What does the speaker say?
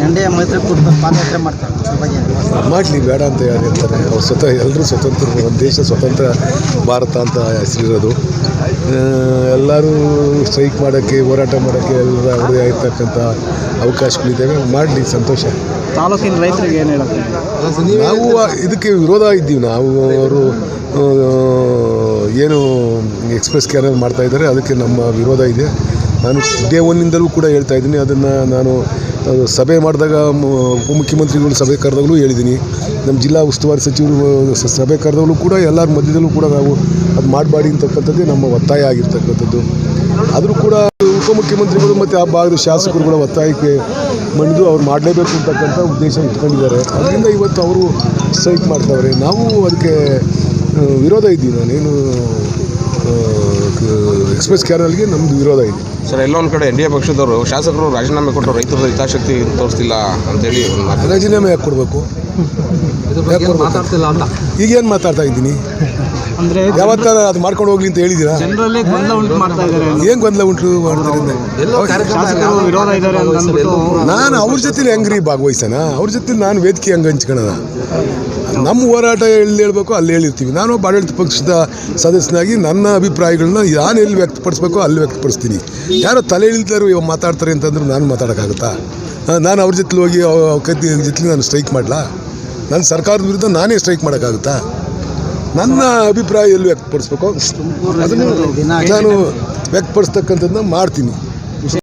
NDA ಮೈತ್ರಿಕೂಟದ ಪಾದಯಾತ್ರೆ ಮಾಡ್ತಾರೆ, ಮಾಡಲಿ, ಬೇಡ ಅಂತ ಹೇಳ್ತಾರೆ. ಅವ್ರು ಸ್ವತಃ ಎಲ್ಲರೂ ಸ್ವತಂತ್ರ, ಒಂದು ದೇಶ ಸ್ವತಂತ್ರ ಭಾರತ ಅಂತ ಹೆಸರಿರೋದು. ಎಲ್ಲರೂ ಸ್ಟ್ರೈಕ್ ಮಾಡೋಕ್ಕೆ, ಹೋರಾಟ ಮಾಡೋಕ್ಕೆ ಎಲ್ಲ ಅವರೇ ಆಗಿರ್ತಕ್ಕಂಥ ಅವಕಾಶಗಳಿದ್ದಾವೆ. ಮಾಡಲಿ, ಸಂತೋಷ. ತಾಲೂಕಿನ ರೈತರಿಗೆ ಏನು ಹೇಳುತ್ತೆ? ನಾವು ಇದಕ್ಕೆ ವಿರೋಧ ಇದ್ದೀವಿ. ನಾವು ಅವರು ಏನು ಎಕ್ಸ್ಪ್ರೆಸ್ ಕ್ಯಾನಲ್ ಮಾಡ್ತಾಯಿದ್ದಾರೆ, ಅದಕ್ಕೆ ನಮ್ಮ ವಿರೋಧ ಇದೆ. ನಾನು ಡೇ ಒನ್ನಿಂದಲೂ ಕೂಡ ಹೇಳ್ತಾ ಇದ್ದೀನಿ. ಅದನ್ನು ನಾನು ಸಭೆ ಮಾಡಿದಾಗ ಉಪಮುಖ್ಯಮಂತ್ರಿಗಳು ಸಭೆ ಕರೆದಾಗಲೂ ಹೇಳಿದ್ದೀನಿ. ನಮ್ಮ ಜಿಲ್ಲಾ ಉಸ್ತುವಾರಿ ಸಚಿವರು ಸಭೆ ಕರೆದಾಗಲೂ ಕೂಡ ಎಲ್ಲರ ಮಧ್ಯದಲ್ಲೂ ಕೂಡ ನಾವು ಅದು ಮಾಡಬಾಡಿ ಅಂತಕ್ಕಂಥದ್ದೇ ನಮ್ಮ ಒತ್ತಾಯ ಆಗಿರ್ತಕ್ಕಂಥದ್ದು. ಆದರೂ ಕೂಡ ಉಪಮುಖ್ಯಮಂತ್ರಿಗಳು ಮತ್ತು ಆ ಭಾಗದ ಶಾಸಕರುಗಳ ಒತ್ತಾಯಕ್ಕೆ ಮಣಿದು ಅವ್ರು ಮಾಡಲೇಬೇಕು ಅಂತಕ್ಕಂಥ ಉದ್ದೇಶ ಇಟ್ಕೊಂಡಿದ್ದಾರೆ. ಅದರಿಂದ ಇವತ್ತು ಅವರು ಸ್ಟ್ರೈಕ್ ಮಾಡ್ತಾವ್ರೆ. ನಾವು ಅದಕ್ಕೆ ವಿರೋಧ ಇದ್ದೀವಿ. ನಾನೇನು ಎಕ್ಸ್ಪ್ರೆಸ್ ಕ್ಯಾನಲ್ಗೆ ನಮ್ಮದು ವಿರೋಧ ಇದೆ ಸರ್. ಎಲ್ಲೊಂದು ಕಡೆ ಎನ್ ಡಿ ಎ ಪಕ್ಷದವರು ಶಾಸಕರು ರಾಜೀನಾಮೆ ಕೊಟ್ಟರು, ರೈತರ ಹಿತಾಸಕ್ತಿ ತೋರಿಸ್ತಿಲ್ಲ ಅಂತೇಳಿ ರಾಜೀನಾಮೆ ಯಾಕೆ ಕೊಡಬೇಕು? ಮಾತಾಡ್ತಿಲ್ಲ ಅಂತ ಈಗೇನು ಮಾತಾಡ್ತಾ ಇದ್ದೀನಿ? ಅಂದರೆ ಯಾವತ್ತ ಅದು ಮಾಡ್ಕೊಂಡು ಹೋಗ್ಲಿ ಅಂತ ಹೇಳಿದ್ದೀರಾ? ಜನರಲ್ಲೇ ಗೊಂದಲ ಉಂಟು ಮಾಡ್ತಾ ಇದ್ದಾರೆ. ಏನು ಗೊಂದಲ ಉಂಟು ಮಾಡ್ತಾರೆ? ಶಾಸಕರು ವಿರೋಧ ಇದ್ದಾರೆ ಅಂತ ಅಂದ್ಬಿಟ್ಟು ನಾನು ಅವ್ರ ಜೊತೆಲಿ ಹೆಂಗ್ರಿ ಭಾಗವಹಿಸೋಣ? ಅವ್ರ ಜೊತೆಲಿ ನಾನು ವೇದಿಕೆ ಹಂಗೆ ಹಂಚ್ಕೊಳ್ಳೋಣ? ನಮ್ಮ ಹೋರಾಟ ಎಲ್ಲಿ ಹೇಳಬೇಕು ಅಲ್ಲಿ ಹೇಳಿರ್ತೀವಿ. ನಾನು ಒಬ್ಬ ಆಡಳಿತ ಪಕ್ಷದ ಸದಸ್ಯನಾಗಿ ನನ್ನ ಅಭಿಪ್ರಾಯಗಳನ್ನ ನಾನು ಎಲ್ಲಿ ವ್ಯಕ್ತಪಡಿಸ್ಬೇಕೋ ಅಲ್ಲಿ ವ್ಯಕ್ತಪಡಿಸ್ತೀನಿ. ಯಾರೋ ತಲೆ ಇಳಿತಾರೆ ಇವಾಗ ಮಾತಾಡ್ತಾರೆ ಅಂತಂದ್ರೆ ನಾನು ಮಾತಾಡೋಕ್ಕಾಗುತ್ತಾ? ನಾನು ಅವ್ರ ಜೊತೆ ಹೋಗಿ ಕತ್ತಿ ಜೊತೆ ನಾನು ಸ್ಟ್ರೈಕ್ ಮಾಡಲಾ? ನಾನು ಸರ್ಕಾರದ ವಿರುದ್ಧ ನಾನೇ ಸ್ಟ್ರೈಕ್ ಮಾಡೋಕ್ಕಾಗುತ್ತಾ? ನನ್ನ ಅಭಿಪ್ರಾಯ ಎಲ್ಲಿ ವ್ಯಕ್ತಪಡಿಸ್ಬೇಕೋ ಅದನ್ನು ನಾನು ವ್ಯಕ್ತಪಡಿಸ್ತಕ್ಕಂಥದ್ದನ್ನ ಮಾಡ್ತೀನಿ.